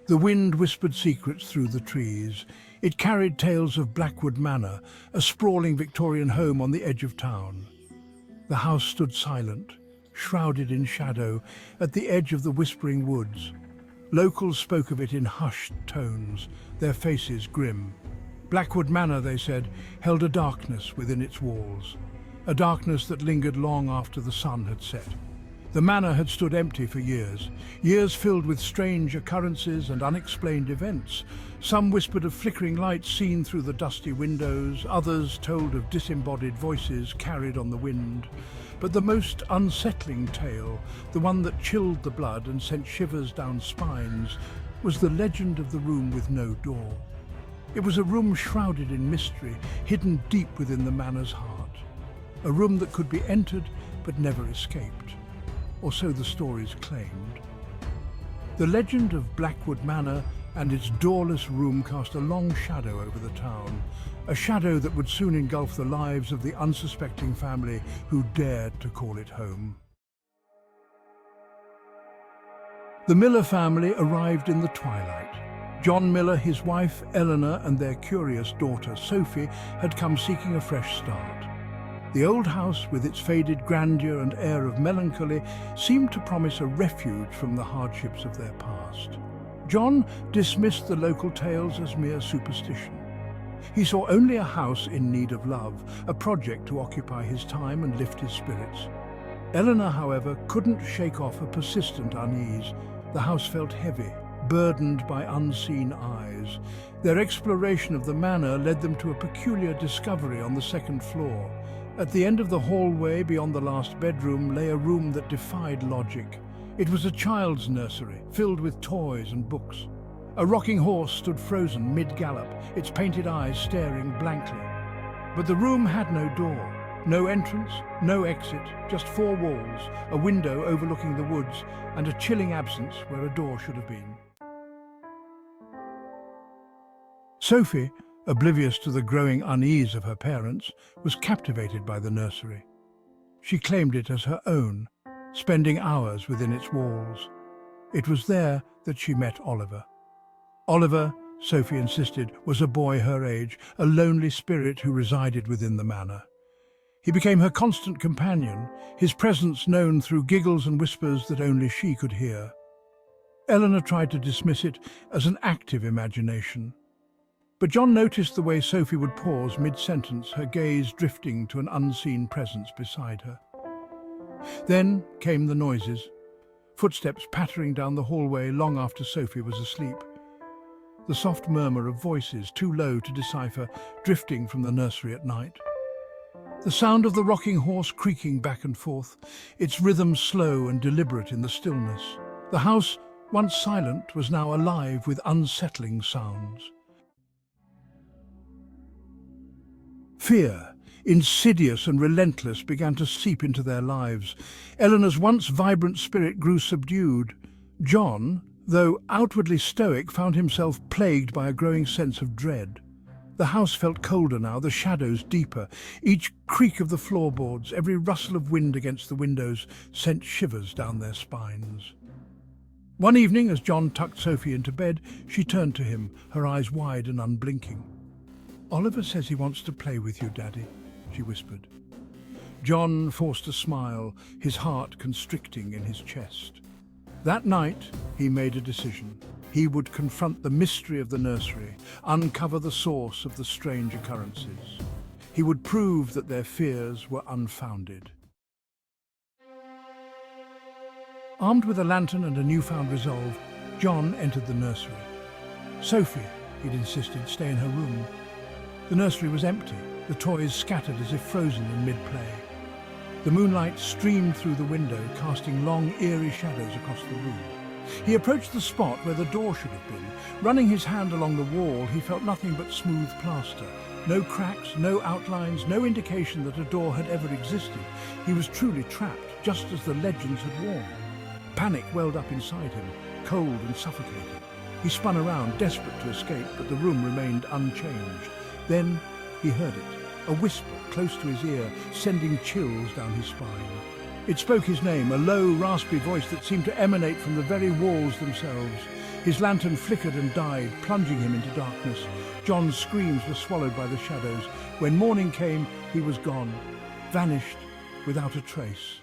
The wind whispered secrets through the trees. It carried tales of Blackwood Manor, a sprawling Victorian home on the edge of town. The house stood silent, shrouded in shadow, at the edge of the whispering woods. Locals spoke of it in hushed tones, their faces grim. Blackwood Manor, they said, held a darkness within its walls, a darkness that lingered long after the sun had set. The manor had stood empty for years, years filled with strange occurrences and unexplained events. Some whispered of flickering lights seen through the dusty windows, others told of disembodied voices carried on the wind. But the most unsettling tale, the one that chilled the blood and sent shivers down spines, was the legend of the room with no door. It was a room shrouded in mystery, hidden deep within the manor's heart. A room that could be entered but never escaped, or so the stories claimed. The legend of Blackwood Manor and its doorless room cast a long shadow over the town, a shadow that would soon engulf the lives of the unsuspecting family who dared to call it home. The Miller family arrived in the twilight. John Miller, his wife Eleanor, and their curious daughter Sophie had come seeking a fresh start. The old house, with its faded grandeur and air of melancholy, seemed to promise a refuge from the hardships of their past. John dismissed the local tales as mere superstition. He saw only a house in need of love, a project to occupy his time and lift his spirits. Eleanor, however, couldn't shake off a persistent unease. The house felt heavy, burdened by unseen eyes. Their exploration of the manor led them to a peculiar discovery on the second floor. At the end of the hallway beyond the last bedroom lay a room that defied logic. It was a child's nursery, filled with toys and books. A rocking horse stood frozen mid-gallop, its painted eyes staring blankly. But the room had no door, no entrance, no exit, just four walls, a window overlooking the woods, and a chilling absence where a door should have been. Sophie, oblivious to the growing unease of her parents, was captivated by the nursery. She claimed it as her own, spending hours within its walls. It was there that she met Oliver. Oliver, Sophie insisted, was a boy her age, a lonely spirit who resided within the manor. He became her constant companion, his presence known through giggles and whispers that only she could hear. Eleanor tried to dismiss it as an active imagination. But John noticed the way Sophie would pause mid-sentence, her gaze drifting to an unseen presence beside her. Then came the noises, footsteps pattering down the hallway long after Sophie was asleep. The soft murmur of voices, too low to decipher, drifting from the nursery at night. The sound of the rocking horse creaking back and forth, its rhythm slow and deliberate in the stillness. The house, once silent, was now alive with unsettling sounds. Fear, insidious and relentless, began to seep into their lives. Eleanor's once vibrant spirit grew subdued. John, though outwardly stoic, found himself plagued by a growing sense of dread. The house felt colder now, the shadows deeper. Each creak of the floorboards, every rustle of wind against the windows, sent shivers down their spines. One evening, as John tucked Sophie into bed, she turned to him, her eyes wide and unblinking. "Oliver says he wants to play with you, Daddy," she whispered. John forced a smile, his heart constricting in his chest. That night, he made a decision. He would confront the mystery of the nursery, uncover the source of the strange occurrences. He would prove that their fears were unfounded. Armed with a lantern and a newfound resolve, John entered the nursery. "Sophie," he'd insisted, "stay in her room." The nursery was empty, the toys scattered as if frozen in mid-play. The moonlight streamed through the window, casting long, eerie shadows across the room. He approached the spot where the door should have been. Running his hand along the wall, he felt nothing but smooth plaster. No cracks, no outlines, no indication that a door had ever existed. He was truly trapped, just as the legends had warned. Panic welled up inside him, cold and suffocating. He spun around, desperate to escape, but the room remained unchanged. Then he heard it, a whisper close to his ear, sending chills down his spine. It spoke his name, a low, raspy voice that seemed to emanate from the very walls themselves. His lantern flickered and died, plunging him into darkness. John's screams were swallowed by the shadows. When morning came, he was gone, vanished without a trace.